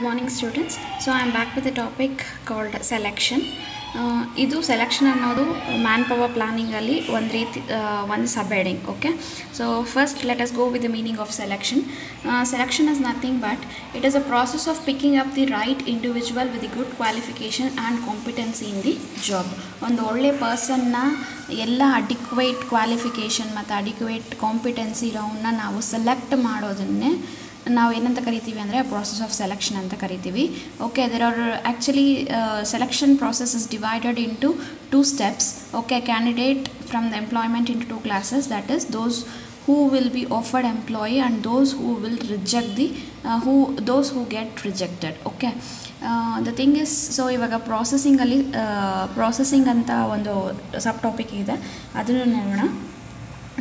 Good morning students. So I am back with a topic called selection. ಇದು selection ಅನ್ನೋದು man power ಪ್ಲಾನಿಂಗಲ್ಲಿ ಒಂದು sub heading. Okay, so first let us go with the meaning of selection. Selection is nothing but it is a process of picking up the right individual with the good qualification and competency in the job. ಒಂದು ಒಳ್ಳೆ ಪರ್ಸನ್ನ ಎಲ್ಲ adequate qualification ಮತ್ತು adequate competency ಇರೋವನ್ನ ನಾವು select ಮಾಡೋದನ್ನೇ ನಾವು ಏನಂತ ಕರಿತೀವಿ ಅಂದರೆ ಪ್ರಾಸೆಸ್ ಆಫ್ ಸೆಲೆಕ್ಷನ್ ಅಂತ ಕರಿತೀವಿ. Okay, there are actually selection process is divided into 2 steps. Okay, candidate from the employment into 2 classes, that is those who will be offered employee and those who will reject those who get rejected. Okay, the thing is, so ಇವಾಗ ಪ್ರಾಸೆಸಿಂಗಲ್ಲಿ processing ಅಂತ ಒಂದು ಸಬ್ topic ಇದೆ, ಅದನ್ನು ನೋಡೋಣ.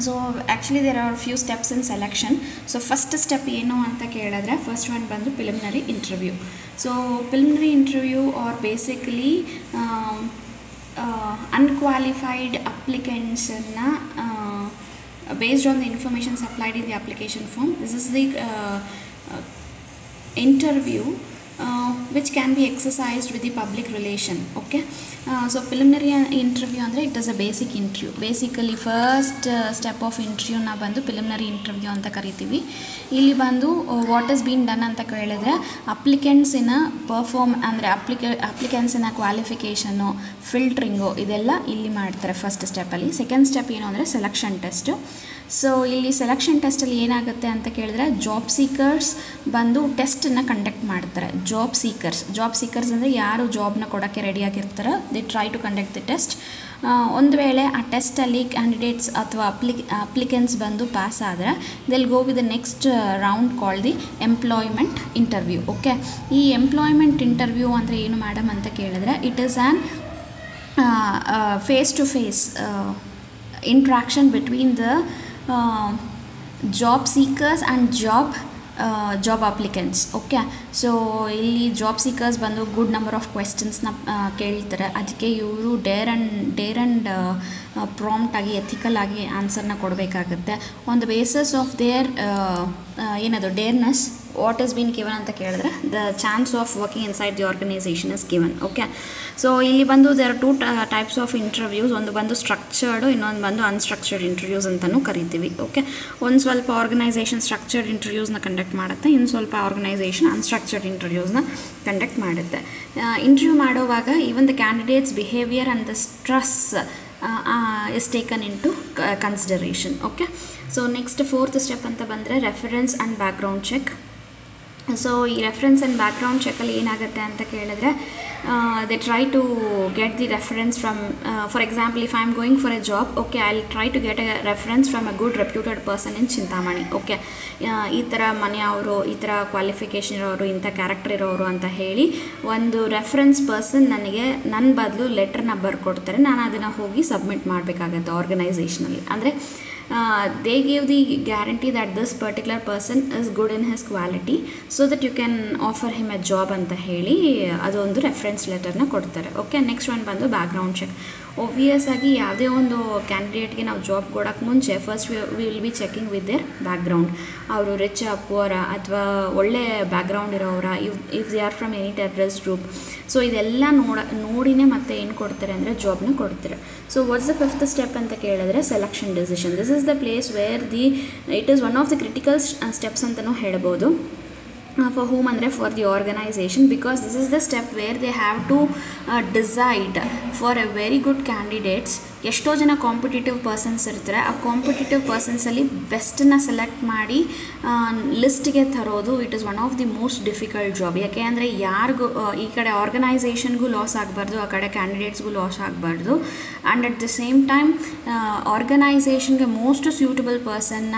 So actually there are few steps in selection. So first step ಏನು ಅಂತ ಕೇಳಿದ್ರೆ, first one ಬಂದು preliminary interview. So preliminary interview are basically unqualified ಅಪ್ಲಿಕೆಂಟ್ಸನ್ನು based on the information supplied in the application form. This is the interview which can be exercised with the public relation. Okay, so preliminary interview andre it is a basic interview. Basically first step of interview na bandu preliminary interview anta karitivi. Illi bandu what has been done anta kelidre, applicants ina perform andre applicants ina qualification filtering idella illi ಮಾಡ್ತಾರೆ first step ಅಲ್ಲಿ. Second step ಏನು ಅಂದರೆ selection test. So ಇಲ್ಲಿ selection ಟೆಸ್ಟಲ್ಲಿ ಏನಾಗುತ್ತೆ ಅಂತ ಕೇಳಿದ್ರೆ, job seekers ಬಂದು ಟೆಸ್ಟನ್ನು ಕಂಡಕ್ಟ್ ಮಾಡ್ತಾರೆ. ಜಾಬ್ ಸೀಕರ್ಸ್ ಅಂದರೆ ಯಾರು ಜಾಬ್ನ ಕೊಡೋಕ್ಕೆ ರೆಡಿಯಾಗಿರ್ತಾರೆ, they try to conduct the test. ಒಂದು ವೇಳೆ ಆ ಟೆಸ್ಟಲ್ಲಿ ಕ್ಯಾಂಡಿಡೇಟ್ಸ್ ಅಥವಾ ಅಪ್ಲಿಕೆಂಟ್ಸ್ ಬಂದು ಪಾಸ್ ಆದರೆ they'll go with the next round call the employment interview. Okay, ಈ ಎಂಪ್ಲಾಯ್ಮೆಂಟ್ ಇಂಟರ್ವ್ಯೂ ಅಂದರೆ ಏನು ಮೇಡಮ್ ಅಂತ ಕೇಳಿದ್ರೆ, it is an face-to-face interaction between the job seekers and job applicants. Okay, so ಇಲ್ಲಿ job seekers ಬಂದು good number of ಕ್ವೆಶ್ಚನ್ಸ್ನ ಕೇಳ್ತಾರೆ. ಅದಕ್ಕೆ ಇವರು ಡೇರ್ ಆ್ಯಂಡ್ ಪ್ರಾಂಪ್ಟ್ ಆಗಿ ಎಥಿಕಲ್ ಆಗಿ ಆನ್ಸರ್ನ ಕೊಡಬೇಕಾಗುತ್ತೆ. On the basis of their ಏನದು dareness what is been given ಅಂತ ಕೇಳಿದ್ರೆ, the chance of working inside the organisation is given. Okay, so ಇಲ್ಲಿ ಬಂದು there are 2 types of interviews. ಒಂದು ಬಂದು ಸ್ಟ್ರಕ್ಚರ್ಡು, ಇನ್ನೊಂದು ಬಂದು ಅನ್ಸ್ಟ್ರಕ್ಚರ್ಡ್ ಇಂಟರ್ವ್ಯೂಸ್ ಅಂತಲೂ ಕರಿತೀವಿ. ಓಕೆ, ಒಂದು ಸ್ವಲ್ಪ ಆರ್ಗನೈಸೇಷನ್ ಸ್ಟ್ರಕ್ಚರ್ಡ್ ಇಂಟರ್ವ್ಯೂಸ್ನ ಕಂಡಕ್ಟ್ ಮಾಡುತ್ತೆ, ಇನ್ನು ಸ್ವಲ್ಪ ಆರ್ಗನೈಸೇಷನ್ ಅನ್ಸ್ಟ್ರಕ್ಚರ್ಡ್ ಇಂಟರ್ವ್ಯೂಸ್ನ ಕಂಡಕ್ಟ್ ಮಾಡುತ್ತೆ. ಇಂಟರ್ವ್ಯೂ ಮಾಡುವಾಗ even the candidates behaviour and the stress is taken into consideration. Okay, so next 4th step ಅಂತ ಬಂದರೆ reference and background check. So ಈ ರೆಫರೆನ್ಸ್ ಆ್ಯಂಡ್ ಬ್ಯಾಕ್ಗ್ರೌಂಡ್ ಚೆಕಲ್ಲಿ ಏನಾಗುತ್ತೆ ಅಂತ ಕೇಳಿದ್ರೆ, they try to get the reference from, for example if I am going for a job, okay, I will try to get a reference from a good reputed person in Chintamani. Okay, ಈ ಥರ ಮನೆಯವರು, ಈ ಥರ qualification ಇರೋರು, ಇಂಥ character ಇರೋರು ಅಂತ ಹೇಳಿ ಒಂದು ರೆಫರೆನ್ಸ್ ಪರ್ಸನ್ ನನಗೆ ನನ್ನ ಬದಲು ಲೆಟ್ರನ್ನ ಬರ್ಕೊಡ್ತಾರೆ. ನಾನು ಅದನ್ನು ಹೋಗಿ ಸಬ್ಮಿಟ್ ಮಾಡಬೇಕಾಗತ್ತೆ ಆರ್ಗನೈಸೇಷನಲ್ಲಿ. ಅಂದರೆ they give the guarantee that this particular person is good in his quality so that you can offer him a job ಅಂತ ಹೇಳಿ ಅದೊಂದು ರೆಫರೆನ್ಸ್ ಲೆಟರ್ನ ಕೊಡ್ತಾರೆ. ಓಕೆ, ನೆಕ್ಸ್ಟ್ ಒನ್ ಬಂದು ಬ್ಯಾಕ್ಗ್ರೌಂಡ್ ಚೆಕ್. ಒಬ್ವಿಯಸ್ ಆಗಿ ಯಾವುದೇ ಒಂದು ಕ್ಯಾಂಡಿಡೇಟ್ಗೆ ನಾವು ಜಾಬ್ ಕೊಡೋಕ್ಕೆ ಮುಂಚೆ first we will be checking with their background. ಅವರು ರಿಚ್ ಪುವರ ಅಥವಾ ಒಳ್ಳೆ ಬ್ಯಾಕ್ಗ್ರೌಂಡ್ ಇರೋರ, if they are from any terrorist group. So ಇದೆಲ್ಲ ನೋಡಿನೇ ಮತ್ತೆ ಏನು ಕೊಡ್ತಾರೆ ಅಂದರೆ ಜಾಬ್ನ ಕೊಡ್ತಾರೆ. So what's the 5th step ಅಂತ ಕೇಳಿದ್ರೆ, selection decision. This is the place where it is one of the critical steps ಅಂತಲೂ ಹೇಳ್ಬೋದು. For whom ಅಂದರೆ for the organisation, because this is the step where they have to decide for a very good candidates. ಎಷ್ಟೋ ಜನ competitive persons ಇರ್ತಾರೆ, ಆ competitive ಪರ್ಸನ್ಸಲ್ಲಿ ಬೆಸ್ಟನ್ನ select ಮಾಡಿ ಲಿಸ್ಟ್ಗೆ ತರೋದು it is one of the most difficult job. ಯಾಕೆ ಅಂದರೆ ಯಾರಿಗೂ ಈ ಕಡೆ ಆರ್ಗನೈಸೇಷನ್ಗೂ ಲಾಸ್ ಆಗಬಾರ್ದು, ಆ ಕಡೆ ಕ್ಯಾಂಡಿಡೇಟ್ಸ್ಗೂ ಲಾಸ್ ಆಗಬಾರ್ದು. And at the same time ಆರ್ಗನೈಸೇಷನ್ಗೆ ಮೋಸ್ಟ್ ಸೂಟಬಲ್ ಪರ್ಸನ್ನ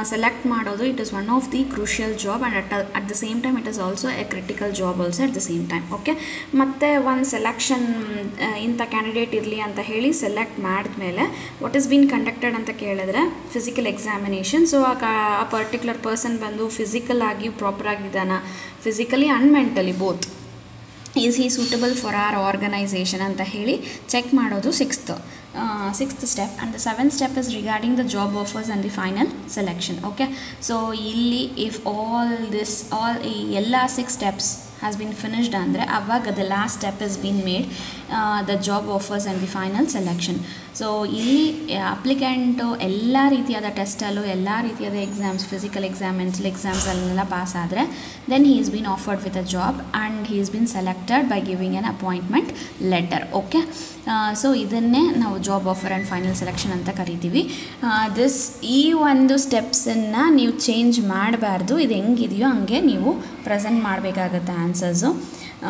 ಸೆಲೆಕ್ಟ್ ಮಾಡೋದು it is one of the crucial job. And at the same time it is also a critical job also at the same time. Okay, ಮತ್ತು ಒಂದು selection ಇಂಥ candidate ಇರಲಿ ಅಂತ ಹೇಳಿ select ಮಾಡಿದ್ಮೇಲೆ ವಾಟ್ ಈಸ್ ಬೀನ್ ಕಂಡಕ್ಟೆಡ್ ಅಂತ ಕೇಳಿದ್ರೆ, physical examination. So ಆ ಪರ್ಟಿಕ್ಯುಲರ್ ಪರ್ಸನ್ ಬಂದು ಫಿಸಿಕಲ್ ಆಗಿ ಪ್ರಾಪರ್ ಆಗಿದ್ದಾನ, physically and mentally both. Is he suitable for our organisation ಅಂತ ಹೇಳಿ ಚೆಕ್ ಮಾಡೋದು 6th step. And the 7th step is regarding the job offers and the final selection. Okay, so illi if all ಎಲ್ಲ 6 steps has been finished ಅಂದರೆ ಅವಾಗ the last step is been made, the job offers and the final selection. So ಇಲ್ಲಿ applicant ಎಲ್ಲ ರೀತಿಯಾದ ಟೆಸ್ಟಲ್ಲೂ ಎಲ್ಲ ರೀತಿಯಾದ exams, physical exam, mental exams ಅಲ್ಲೆಲ್ಲ ಪಾಸ್ ಆದರೆ then he is been offered with a job and he is been selected by giving an appointment letter. Okay, so ಇದನ್ನೇ ನಾವು job offer and final selection ಅಂತ ಕರಿತೀವಿ. ಈ ಒಂದು ಸ್ಟೆಪ್ಸನ್ನು ನೀವು change ಮಾಡಬಾರ್ದು, ಇದು ಹೆಂಗಿದೆಯೋ ಹಂಗೆ ನೀವು ಪ್ರೆಸೆಂಟ್ ಮಾಡಬೇಕಾಗತ್ತೆ answers.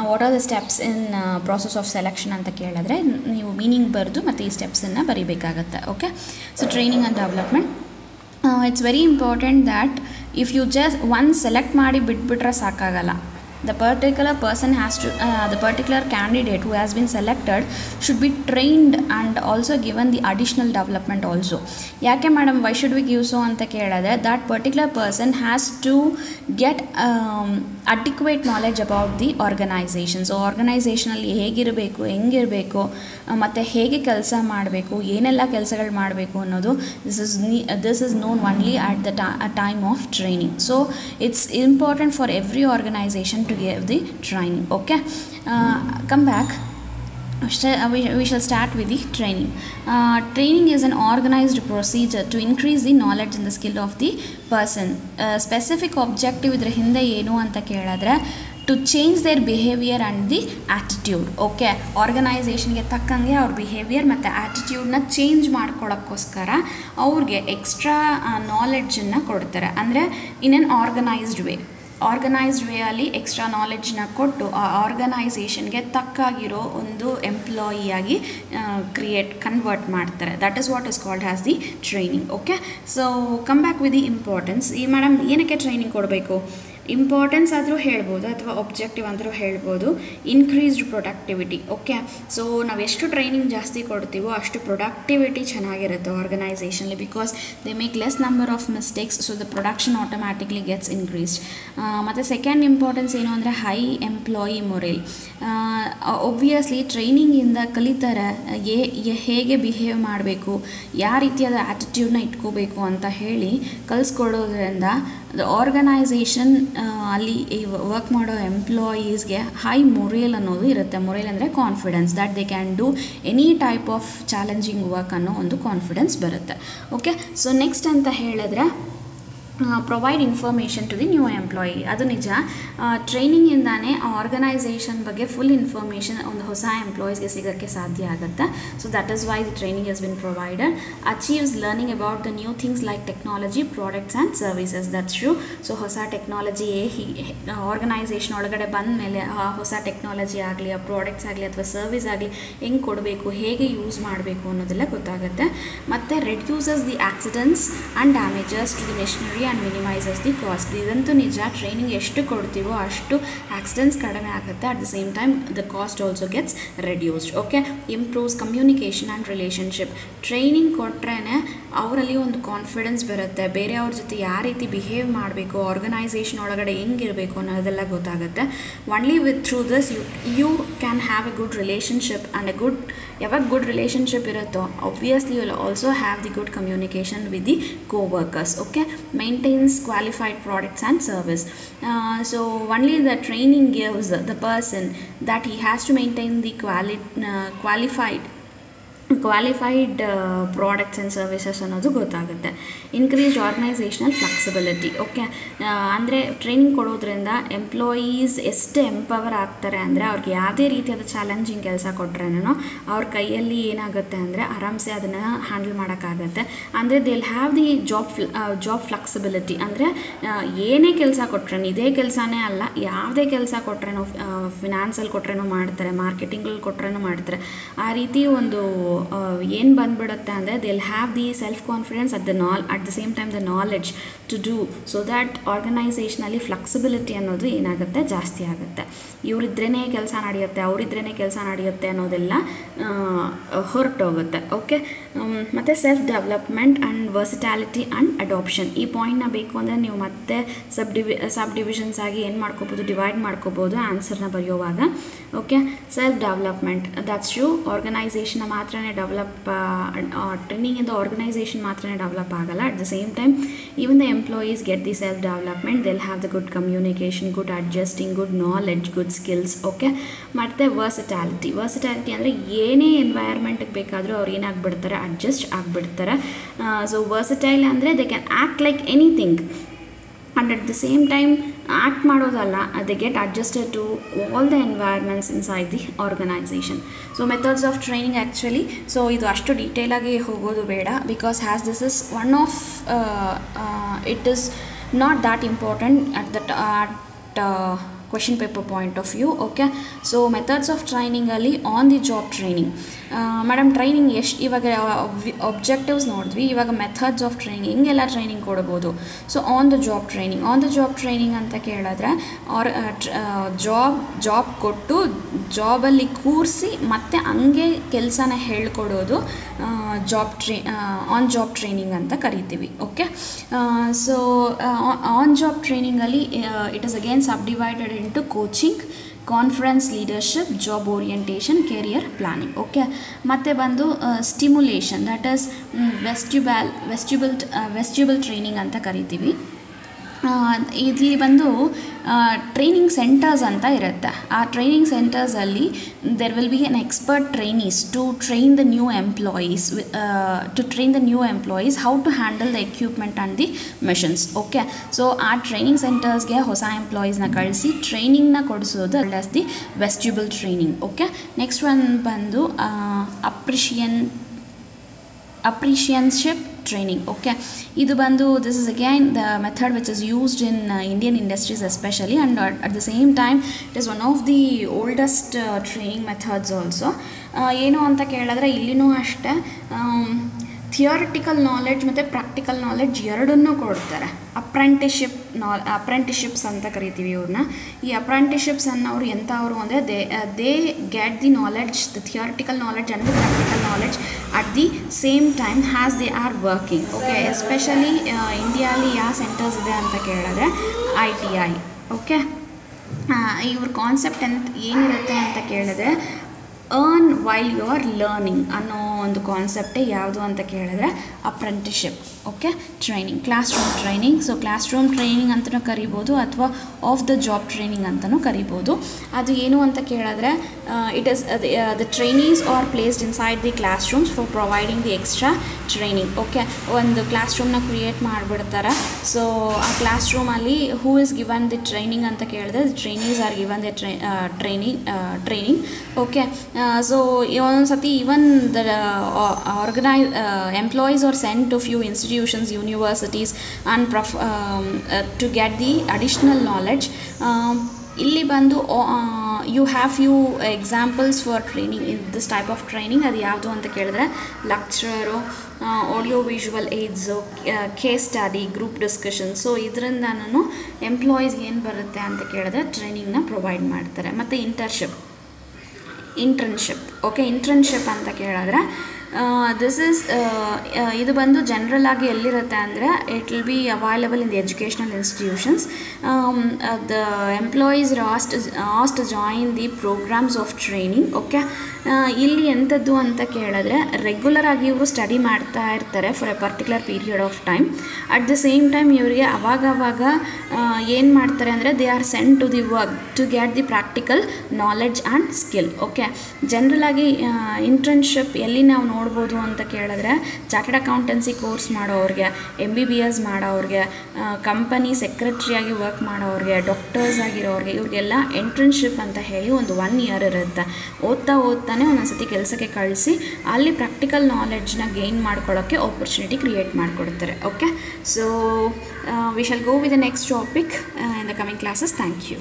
What are the steps in process of selection ಅಂತ ಕೇಳಿದ್ರೆ ನೀವು ಮೀನಿಂಗ್ ಬರೆದು ಮತ್ತು ಈ ಸ್ಟೆಪ್ಸನ್ನು ಬರೀಬೇಕಾಗತ್ತೆ. Okay, so training and development, it's very important that if you just select ಮಾಡಿ ಬಿಟ್ಬಿಟ್ರೆ ಸಾಕಾಗಲ್ಲ. The particular person has to, the particular candidate who has been selected should be trained and also given the additional development also. ಯಾಕೆ madam why should we give so ಅಂತ ಕೇಳಿದ್ರೆ that particular person has to get adequate knowledge about the organization. So ಆರ್ಗನೈಸೇಷನಲ್ಲಿ ಹೇಗಿರಬೇಕು, ಹೆಂಗಿರಬೇಕು, ಮತ್ತು ಹೇಗೆ ಕೆಲಸ ಮಾಡಬೇಕು, ಏನೆಲ್ಲ ಕೆಲಸಗಳು ಮಾಡಬೇಕು ಅನ್ನೋದು this is known only at the time of training. So it's important for every organization to give the training. Okay, come back. We shall start with the training. Training is an organized procedure to increase the knowledge and the skill of the person. Specific objective idra hinde enu anta kelidre to change their behavior and the attitude. Okay, ಆರ್ಗನೈಸೇಷನ್ಗೆ ತಕ್ಕಂಗೆ ಅವ್ರ behaviour ಮತ್ತು ಆ್ಯಟಿಟ್ಯೂಡ್ನ change ಮಾಡ್ಕೊಳ್ಳೋಕ್ಕೋಸ್ಕರ ಅವ್ರಿಗೆ extra ನಾಲೆಡ್ಜನ್ನು ಕೊಡ್ತಾರೆ. ಅಂದರೆ ಇನ್ N organised ವೇಯಲ್ಲಿ extra ನಾಲೆಡ್ಜ್ನ ಕೊಟ್ಟು ಆ ಆರ್ಗನೈಸೇಷನ್ಗೆ ತಕ್ಕಾಗಿರೋ ಒಂದು ಎಂಪ್ಲಾಯಿಯಾಗಿ ಕನ್ವರ್ಟ್ ಮಾಡ್ತಾರೆ. That is what is called as the training. Okay, so come back with the importance. ಈ ಮೇಡಮ್ ಏನಕ್ಕೆ ಟ್ರೈನಿಂಗ್ ಕೊಡಬೇಕು? ಇಂಪಾರ್ಟೆನ್ಸ್ ಆದರೂ ಹೇಳ್ಬೋದು ಅಥವಾ ಒಬ್ಜೆಕ್ಟಿವ್ ಅಂದರೂ ಹೇಳ್ಬೋದು. Increased productivity. ಓಕೆ, ಸೊ ನಾವು ಎಷ್ಟು ಟ್ರೈನಿಂಗ್ ಜಾಸ್ತಿ ಕೊಡ್ತೀವೋ ಅಷ್ಟು ಪ್ರೊಡಕ್ಟಿವಿಟಿ ಚೆನ್ನಾಗಿರುತ್ತೆ ಆರ್ಗನೈಸೇಷನಲ್ಲಿ, because they make less number of mistakes, so the production automatically gets increased. ಮತ್ತು ಸೆಕೆಂಡ್ ಇಂಪಾರ್ಟೆನ್ಸ್ ಏನು ಅಂದರೆ ಹೈ ಎಂಪ್ಲಾಯಿ ಮೊರೇಲ್. ಒಬ್ವಿಯಸ್ಲಿ ಟ್ರೈನಿಂಗಿಂದ ಕಲಿತಾರೆ ಹೇಗೆ ಬಿಹೇವ್ ಮಾಡಬೇಕು, ಯಾವ ರೀತಿಯಾದ ಆ್ಯಟಿಟ್ಯೂಡ್ನ ಇಟ್ಕೋಬೇಕು ಅಂತ ಹೇಳಿ ಕಲಿಸ್ಕೊಡೋದ್ರಿಂದ ದ ಆರ್ಗನೈಸೇಷನ್ ಅಲ್ಲಿ ವರ್ಕ್ ಮಾಡೋ ಎಂಪ್ಲಾಯೀಸ್ಗೆ ಹೈ ಮೊರೇಲ್ ಅನ್ನೋದು ಇರುತ್ತೆ. ಮೊರೇಲ್ ಅಂದರೆ confidence, that they can do any type of challenging work ಅನ್ನೋ ಒಂದು ಕಾನ್ಫಿಡೆನ್ಸ್ ಬರುತ್ತೆ. ಓಕೆ, ಸೊ ನೆಕ್ಸ್ಟ್ ಅಂತ ಹೇಳಿದ್ರೆ provide information to the new employee. ಅದು ನಿಜ, ಟ್ರೈನಿಂಗಿಂದಾನೇ ಆ ಆರ್ಗನೈಸೇಷನ್ ಬಗ್ಗೆ ಫುಲ್ ಇನ್ಫಾರ್ಮೇಷನ್ ಒಂದು ಹೊಸ ಎಂಪ್ಲಾಯೀಸ್ಗೆ ಸಿಗೋಕ್ಕೆ ಸಾಧ್ಯ ಆಗುತ್ತೆ. So that is why the training has been provided. Achieves learning about the new things like technology, products and services. That's true. So ಹೊಸ ಟೆಕ್ನಾಲಜಿ ಆರ್ಗನೈಸೇಷನ್ ಒಳಗಡೆ ಬಂದ ಮೇಲೆ ಆ ಹೊಸ ಟೆಕ್ನಾಲಜಿ ಆಗಲಿ, ಆ ಪ್ರಾಡಕ್ಟ್ಸ್ ಆಗಲಿ ಅಥವಾ ಸರ್ವಿಸ್ ಆಗಲಿ ಹೆಂಗೆ ಕೊಡಬೇಕು, ಹೇಗೆ ಯೂಸ್ ಮಾಡಬೇಕು ಅನ್ನೋದೆಲ್ಲ ಗೊತ್ತಾಗುತ್ತೆ. ಮತ್ತು reduces the accidents and damages to the machinery and minimises the cost. ಇದಂತೂ ನಿಜ, ಟ್ರೈನಿಂಗ್ ಎಷ್ಟು ಕೊಡ್ತೀವೋ ಅಷ್ಟು ಆಕ್ಸಿಡೆಂಟ್ಸ್ ಕಡಿಮೆ ಆಗುತ್ತೆ. At the same time the cost also gets reduced. Okay, improves communication and relationship. Training ಕೊಟ್ಟರೆ ಅವರಲ್ಲಿ ಒಂದು ಕಾನ್ಫಿಡೆನ್ಸ್ ಬರುತ್ತೆ, ಬೇರೆಯವ್ರ ಜೊತೆ ಯಾವ ರೀತಿ ಬಿಹೇವ್ ಮಾಡಬೇಕು, ಆರ್ಗನೈಸೇಷನ್ ಒಳಗಡೆ ಹೆಂಗಿರಬೇಕು ಅನ್ನೋದೆಲ್ಲ ಗೊತ್ತಾಗುತ್ತೆ. Only with through this you can have a good relationship and a good, ಯಾವಾಗ ಗುಡ್ ರಿಲೇಷನ್ಶಿಪ್ ಇರುತ್ತೋ obviously you will also have the good communication with the co-workers. Okay, maintains qualified products and service. So only the training gives the person that he has to maintain the qualified products and services ಅನ್ನೋದು ಗೊತ್ತಾಗುತ್ತೆ. Increased organisational flexibility. Okay, ಅಂದರೆ training ಕೊಡೋದ್ರಿಂದ employees ಎಷ್ಟು empower ಆಗ್ತಾರೆ ಅಂದರೆ ಅವ್ರಿಗೆ ಯಾವುದೇ ರೀತಿಯಾದ ಚಾಲೆಂಜಿಂಗ್ ಕೆಲಸ ಕೊಟ್ರೇನೋ ಅವ್ರ ಕೈಯಲ್ಲಿ ಏನಾಗುತ್ತೆ ಅಂದರೆ ಆರಾಮ್ಸೆ ಅದನ್ನು ಹ್ಯಾಂಡಲ್ ಮಾಡೋಕ್ಕಾಗತ್ತೆ. ಅಂದರೆ they will have the job flexibility. ಅಂದರೆ ಏನೇ ಕೆಲಸ ಕೊಟ್ರೇನು, ಇದೇ ಕೆಲಸನೇ ಅಲ್ಲ, ಯಾವುದೇ ಕೆಲಸ ಕೊಟ್ರೇನೋ, ಫಿನಾನ್ಸಲ್ಲಿ ಕೊಟ್ರೇನೋ ಮಾಡ್ತಾರೆ, ಮಾರ್ಕೆಟಿಂಗಲ್ಲಿ ಕೊಟ್ರೇನೋ ಮಾಡ್ತಾರೆ. ಆ ರೀತಿ ಒಂದು ಏನು ಬಂದ್ಬಿಡುತ್ತೆ ಅಂದರೆ they will have the self confidence at the same time the knowledge to do, so that ಆರ್ಗನೈಸೇಷನಲ್ಲಿ ಫ್ಲೆಕ್ಸಿಬಿಲಿಟಿ ಅನ್ನೋದು ಏನಾಗುತ್ತೆ, ಜಾಸ್ತಿ ಆಗುತ್ತೆ. ಇವರಿದ್ರೇ ಕೆಲಸ ನಡೆಯುತ್ತೆ, ಅವರಿದ್ರೇ ಕೆಲಸ ನಡೆಯುತ್ತೆ ಅನ್ನೋದೆಲ್ಲ ಹೊರಟೋಗುತ್ತೆ. ಓಕೆ, ಮತ್ತು self development and versatility and adaptation. ಈ ಪಾಯಿಂಟ್ನ ಬೇಕು ಅಂದರೆ ನೀವು ಮತ್ತೆ ಸಬ್ ಡಿವಿಷನ್ಸ್ ಆಗಿ ಏನು ಮಾಡ್ಕೋಬೋದು, ಡಿವೈಡ್ ಮಾಡ್ಕೋಬೋದು ಆನ್ಸರ್ನ ಬರೆಯುವಾಗ. Okay, self development, that's true. ಆರ್ಗನೈಸೇಷನ್ನ ಮಾತ್ರ ಡೆವಲಪ್, ಟ್ರೈನಿಂಗಿಂದ ಆರ್ಗನೈಸೇಷನ್ ಮಾತ್ರನೇ ಡೆವಲಪ್ ಆಗಲ್ಲ. At the same time even the employees get the self development, they'll have the good communication, good adjusting, good knowledge, good skills. Okay, ಮತ್ತು versatility ಅಂದರೆ ಏನೇ ಎನ್ವೈರ್ಮೆಂಟ್ಗೆ ಬೇಕಾದರೂ ಅವ್ರು ಏನಾಗ್ಬಿಡ್ತಾರೆ, ಅಡ್ಜಸ್ಟ್ ಆಗಿಬಿಡ್ತಾರೆ. ಸೊ ವರ್ಸಟೈಲ್ ಅಂದರೆ they can act like anything and at the same time act ಮಾಡೋದಲ್ಲ, they get adjusted to all the environments inside the organization. So methods of training actually, so ಇದು ಅಷ್ಟು ಡೀಟೇಲಾಗಿ ಹೋಗೋದು ಬೇಡ, because as this is one of it is not that important at the question paper point of view. Okay, so methods of training ಅಲ್ಲಿ on the job training. Madam training ಎಷ್ಟು, ಇವಾಗ objectives ನೋಡಿದ್ವಿ, ಇವಾಗ methods of training ಹಿಂಗೆಲ್ಲ training ಕೊಡ್ಬೋದು. So on the job training ಅಂತ ಕೇಳಿದ್ರೆ job ಕೊಟ್ಟು ಜಾಬಲ್ಲಿ ಕೂರಿಸಿ ಮತ್ತೆ ಹಂಗೆ ಕೆಲಸನ ಹೇಳ್ಕೊಡೋದು ಆನ್ ಜಾಬ್ ಟ್ರೈನಿಂಗ್ ಅಂತ ಕರಿತೀವಿ. ಓಕೆ, ಸೊ ಆನ್ ಜಾಬ್ ಟ್ರೈನಿಂಗಲ್ಲಿ it is again sub divided into coaching, conference leadership, job orientation, career planning. Okay, ಮತ್ತು ಬಂದು stimulation, that is vestibule training ಅಂತ ಕರಿತೀವಿ. ಇಲ್ಲಿ ಬಂದು ಟ್ರೈನಿಂಗ್ ಸೆಂಟರ್ಸ್ ಅಂತ ಇರುತ್ತೆ. ಆ ಟ್ರೈನಿಂಗ್ ಸೆಂಟರ್ಸಲ್ಲಿ there will be an expert trainees to train the new employees how to handle the equipment and the machines. Okay, so ಆ ಟ್ರೈನಿಂಗ್ ಸೆಂಟರ್ಸ್ಗೆ ಹೊಸ ಎಂಪ್ಲಾಯೀಸ್ನ ಕಳಿಸಿ ಟ್ರೈನಿಂಗ್ನ ಕೊಡಿಸೋದು as the vestibule training. Okay, next one ಬಂದು ಅಪ್ರಿಷಿಯನ್ಶಿಪ್ training. Okay, ಇದು ಬಂದು this is again the method which is used in Indian industries especially, and at the same time it is one of the oldest training methods also. ಏನು ಅಂತ ಕೇಳಿದ್ರೆ ಇಲ್ಲಿನೂ ಅಷ್ಟೇ theoretical knowledge ಮತ್ತು practical knowledge ಎರಡನ್ನೂ ಕೊಡ್ತಾರೆ. ಅಪ್ರೆಂಟಿಶಿಪ್ಸ್ ಅಂತ ಕರಿತೀವಿ ಇವ್ರನ್ನ. ಈ ಅಪ್ರೆಂಟಿಶಿಪ್ಸ್ ಅನ್ನೋರು ಎಂಥವರು ಅಂದರೆ they get the knowledge, the theoretical knowledge and the practical knowledge at the same time as they are working. Okay, especially ಇಂಡಿಯಾಲಿ ಯಾವ ಸೆಂಟರ್ಸ್ ಇದೆ ಅಂತ ಕೇಳಿದ್ರೆ ITI. ಓಕೆ, ಇವ್ರ ಕಾನ್ಸೆಪ್ಟ್ ಏನಿರುತ್ತೆ ಅಂತ ಕೇಳಿದ್ರೆ earn while you are learning ಅನ್ನೋ ಒಂದು ಕಾನ್ಸೆಪ್ಟೇ ಯಾವುದು ಅಂತ ಕೇಳಿದ್ರೆ apprenticeship. Okay, training, class room training. So class room training ಅಂತಲೂ ಕರಿಬೋದು ಅಥವಾ ಆಫ್ ದ ಜಾಬ್ ಟ್ರೈನಿಂಗ್ ಅಂತಲೂ ಕರಿಬೋದು. ಅದು ಏನು ಅಂತ ಕೇಳಿದ್ರೆ it is the trainees R placed inside the class rooms for providing the extra training. Okay, ಒಂದು ಕ್ಲಾಸ್ ರೂಮ್ನ ಕ್ರಿಯೇಟ್ ಮಾಡಿಬಿಡ್ತಾರೆ. ಸೊ ಆ ಕ್ಲಾಸ್ ರೂಮಲ್ಲಿ who is given the training ಅಂತ ಕೇಳಿದ್ರೆ trainees are given the training. Okay, so ಒಂದೊಂದು ಸತಿ even the employees are sent to few institutions, universities and to get the additional knowledge. ಇಲ್ಲಿ ಬಂದು you have few examples for training in this type of training. ಅದು ಯಾವುದು ಅಂತ ಕೇಳಿದ್ರೆ lecturer, audio visual aids, case study, group discussion. So ಇದರಿಂದ ನಾನು ಎಂಪ್ಲಾಯೀಸ್ಗೆ ಏನು ಬರುತ್ತೆ ಅಂತ ಕೇಳಿದ್ರೆ ಟ್ರೈನಿಂಗ್ನ ಪ್ರೊವೈಡ್ ಮಾಡ್ತಾರೆ. ಮತ್ತು ಇಂಟರ್ನ್ಶಿಪ್. ಓಕೆ, ಇಂಟರ್ನ್ಶಿಪ್ ಅಂತ ಕೇಳಿದ್ರೆ ಇದು ಬಂದು ಜನರಲ್ ಆಗಿ ಎಲ್ಲಿರುತ್ತೆ ಅಂದರೆ it will be available in the educational institutions. The employees asked join the programmes of training. Okay, ಇಲ್ಲಿ ಎಂಥದ್ದು ಅಂತ ಕೇಳಿದ್ರೆ ರೆಗ್ಯುಲರ್ ಆಗಿ ಇವರು ಸ್ಟಡಿ ಮಾಡ್ತಾ ಇರ್ತಾರೆ for a particular period of time. At the same time ಇವರಿಗೆ ಅವಾಗವಾಗ ಏನು ಮಾಡ್ತಾರೆ ಅಂದರೆ they are sent to the work to get the practical knowledge and skill. Okay, general ಆಗಿ ಇಂಟರ್ನ್ಶಿಪ್ ಎಲ್ಲಿ ನಾವು ನೋಡ್ಬೋದು ಅಂತ ಕೇಳಿದ್ರೆ ಚಾರ್ಟರ್ಡ್ ಅಕೌಂಟೆನ್ಸಿ ಕೋರ್ಸ್ ಮಾಡೋರಿಗೆ, MBBS ಮಾಡೋರಿಗೆ, ಕಂಪನಿ ಸೆಕ್ರೆಟ್ರಿಯಾಗಿ ವರ್ಕ್ ಮಾಡೋರಿಗೆ, ಡಾಕ್ಟರ್ಸ್ ಆಗಿರೋರಿಗೆ, ಇವ್ರಿಗೆಲ್ಲ ಇಂಟರ್ನ್ಶಿಪ್ ಅಂತ ಹೇಳಿ ಒಂದು 1 year ಇರುತ್ತೆ. ಓದ್ತಾನೆ ಒಂದೊಂದ್ಸತಿ ಕೆಲಸಕ್ಕೆ ಕಳಿಸಿ ಅಲ್ಲಿ ಪ್ರಾಕ್ಟಿಕಲ್ ನಾಲೆಡ್ಜ್ನ ಗೇನ್ ಮಾಡ್ಕೊಳ್ಳೋಕ್ಕೆ ಆಪರ್ಚುನಿಟಿ ಕ್ರಿಯೇಟ್ ಮಾಡಿಕೊಡ್ತಾರೆ. Okay, so we shall go with the next topic in the coming classes. Thank you.